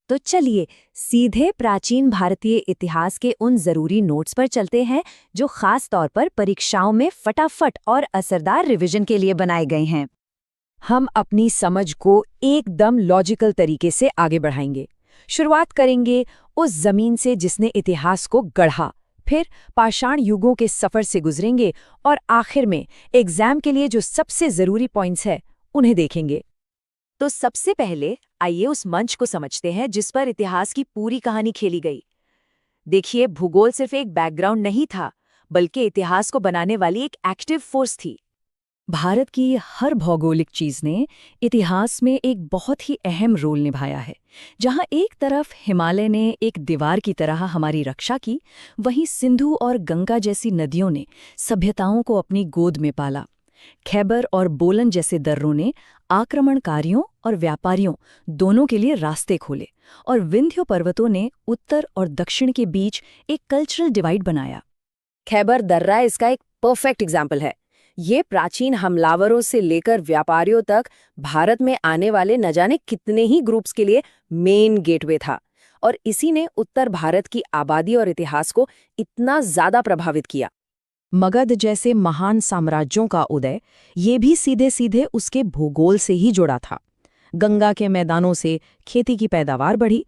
तो चलिए सीधे प्राचीन भारतीय इतिहास के उन जरूरी नोट्स पर चलते हैं जो खास तौर पर परीक्षाओं में फटाफट और असरदार रिवीजन के लिए बनाए गए हैं। हम अपनी समझ को एकदम लॉजिकल तरीके से आगे बढ़ाएंगे। शुरुआत करेंगे उस जमीन से जिसने इतिहास को गढ़ा, फिर पाषाण युगों के सफर से गुजरेंगे और आखिर में एग्जाम के लिए जो सबसे जरूरी पॉइंट्स है उन्हें देखेंगे। तो सबसे पहले आइए उस मंच को समझते हैं जिस पर इतिहास की पूरी कहानी खेली गई। देखिए, भूगोल सिर्फ एक बैकग्राउंड नहीं था, बल्कि इतिहास को बनाने वाली एक एक्टिव फोर्स थी। भारत की हर भौगोलिक चीज ने इतिहास में एक बहुत ही अहम रोल निभाया है। जहां एक तरफ हिमालय ने एक दीवार की तरह हमारी रक्षा की, वहीं सिंधु और गंगा जैसी नदियों ने सभ्यताओं को अपनी गोद में पाला। खैबर और बोलन जैसे दर्रों ने आक्रमणकारियों और व्यापारियों दोनों के लिए रास्ते खोले, और विंध्य पर्वतों ने उत्तर और दक्षिण के बीच एक कल्चरल डिवाइड बनाया। खैबर दर्रा इसका एक परफेक्ट एग्जाम्पल है। ये प्राचीन हमलावरों से लेकर व्यापारियों तक भारत में आने वाले न जाने कितने ही ग्रुप्स के लिए मेन गेटवे था, और इसी ने उत्तर भारत की आबादी और इतिहास को इतना ज्यादा प्रभावित किया। मगध जैसे महान साम्राज्यों का उदय ये भी सीधे सीधे उसके भूगोल से ही जुड़ा था। गंगा के मैदानों से खेती की पैदावार बढ़ी,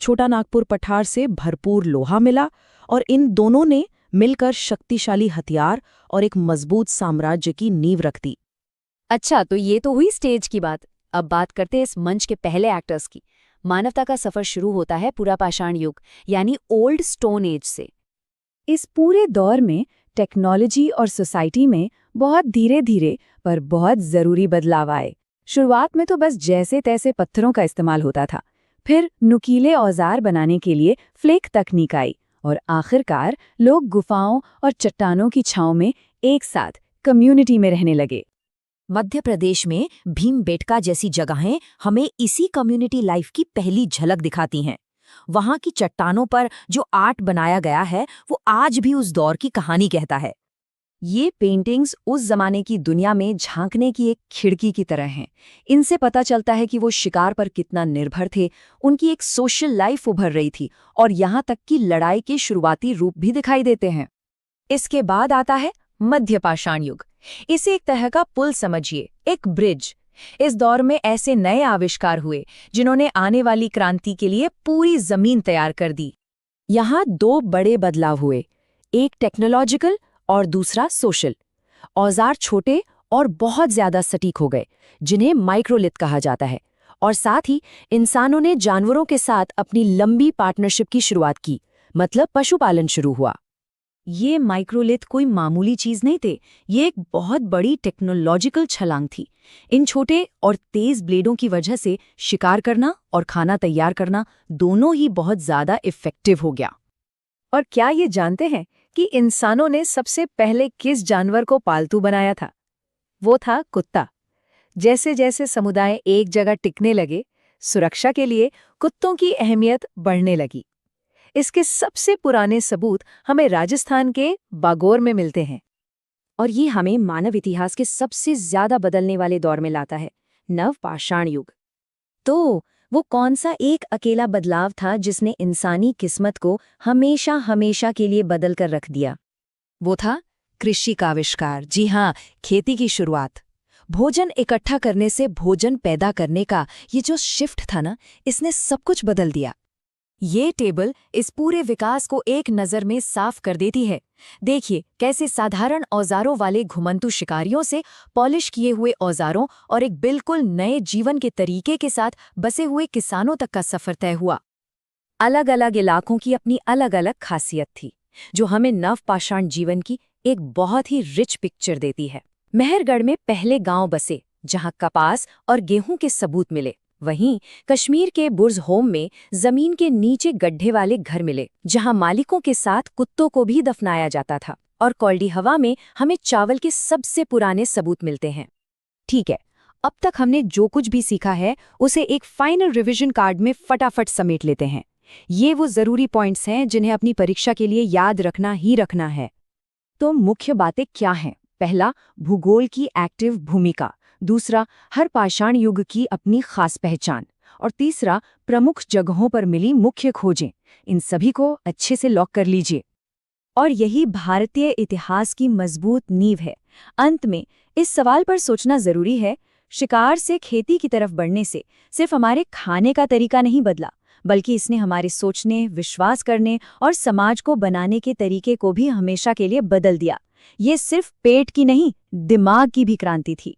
छोटा नागपुर पठार से भरपूर लोहा मिला, और इन दोनों ने मिलकर शक्तिशाली हथियार और एक मजबूत साम्राज्य की नींव रख दी। अच्छा, तो ये तो हुई स्टेज की बात। अब बात करते हैं इस मंच के पहले एक्टर्स की। मानवता का सफर शुरू होता है पूरा पाषाण युग, यानी ओल्ड स्टोन एज से। इस पूरे दौर में टेक्नोलॉजी और सोसाइटी में बहुत धीरे धीरे पर बहुत जरूरी बदलाव आए। शुरुआत में तो बस जैसे तैसे पत्थरों का इस्तेमाल होता था, फिर नुकीले औजार बनाने के लिए फ्लेक तकनीक आई, और आखिरकार लोग गुफाओं और चट्टानों की छांव में एक साथ कम्युनिटी में रहने लगे। मध्य प्रदेश में भीमबेटका जैसी जगहें हमें इसी कम्युनिटी लाइफ की पहली झलक दिखाती हैं। वहां की चट्टानों पर जो आर्ट बनाया गया है वो आज भी उस दौर की कहानी कहता है। ये पेंटिंग्स उस जमाने की दुनिया में झांकने की एक खिड़की की तरह हैं। इनसे पता चलता है कि वो शिकार पर कितना निर्भर थे, उनकी एक सोशल लाइफ उभर रही थी, और यहाँ तक कि लड़ाई के शुरुआती रूप भी दिखाई देते हैं। इसके बाद आता है मध्य पाषाण युग। इसे एक तरह का पुल समझिए, एक ब्रिज। इस दौर में ऐसे नए आविष्कार हुए जिन्होंने आने वाली क्रांति के लिए पूरी जमीन तैयार कर दी। यहाँ दो बड़े बदलाव हुए, एक टेक्नोलॉजिकल और दूसरा सोशल। औजार छोटे और बहुत ज्यादा सटीक हो गए, जिन्हें माइक्रोलिथ कहा जाता है, और साथ ही इंसानों ने जानवरों के साथ अपनी लंबी पार्टनरशिप की शुरुआत की, मतलब पशुपालन शुरू हुआ। ये माइक्रोलिथ कोई मामूली चीज नहीं थे, ये एक बहुत बड़ी टेक्नोलॉजिकल छलांग थी। इन छोटे और तेज ब्लेडों की वजह से शिकार करना और खाना तैयार करना दोनों ही बहुत ज्यादा इफेक्टिव हो गया। और क्या ये जानते हैं कि इंसानों ने सबसे पहले किस जानवर को पालतू बनाया था? वो था कुत्ता। जैसे जैसे समुदाय एक जगह टिकने लगे, सुरक्षा के लिए कुत्तों की अहमियत बढ़ने लगी। इसके सबसे पुराने सबूत हमें राजस्थान के बागोर में मिलते हैं, और ये हमें मानव इतिहास के सबसे ज्यादा बदलने वाले दौर में लाता है, नव पाषाण युग। तो वो कौन सा एक अकेला बदलाव था जिसने इंसानी किस्मत को हमेशा हमेशा के लिए बदल कर रख दिया? वो था कृषि का आविष्कार। जी हाँ, खेती की शुरुआत। भोजन इकट्ठा करने से भोजन पैदा करने का ये जो शिफ्ट था ना, इसने सब कुछ बदल दिया। ये टेबल इस पूरे विकास को एक नज़र में साफ कर देती है। देखिए कैसे साधारण औजारों वाले घुमंतु शिकारियों से पॉलिश किए हुए औजारों और एक बिल्कुल नए जीवन के तरीके के साथ बसे हुए किसानों तक का सफर तय हुआ। अलग अलग इलाकों की अपनी अलग अलग खासियत थी, जो हमें नवपाषाण जीवन की एक बहुत ही रिच पिक्चर देती है। मेहरगढ़ में पहले गांव बसे जहां कपास और गेहूं के सबूत मिले। वहीं कश्मीर के बुर्ज होम में जमीन के नीचे गड्ढे वाले घर मिले, जहां मालिकों के साथ कुत्तों को भी दफनाया जाता था। और कौल्डी हवा में हमें चावल के सबसे पुराने सबूत मिलते हैं। ठीक है, अब तक हमने जो कुछ भी सीखा है उसे एक फाइनल रिवीजन कार्ड में फटाफट समेट लेते हैं। ये वो जरूरी पॉइंट्स हैं जिन्हें अपनी परीक्षा के लिए याद रखना ही रखना है। तो मुख्य बातें क्या हैं? पहला, भूगोल की एक्टिव भूमिका। दूसरा, हर पाषाण युग की अपनी खास पहचान। और तीसरा, प्रमुख जगहों पर मिली मुख्य खोजें। इन सभी को अच्छे से लॉक कर लीजिए। और यही भारतीय इतिहास की मजबूत नींव है। अंत में इस सवाल पर सोचना जरूरी है, शिकार से खेती की तरफ बढ़ने से सिर्फ हमारे खाने का तरीका नहीं बदला, बल्कि इसने हमारे सोचने, विश्वास करने और समाज को बनाने के तरीके को भी हमेशा के लिए बदल दिया। ये सिर्फ पेट की नहीं, दिमाग की भी क्रांति थी।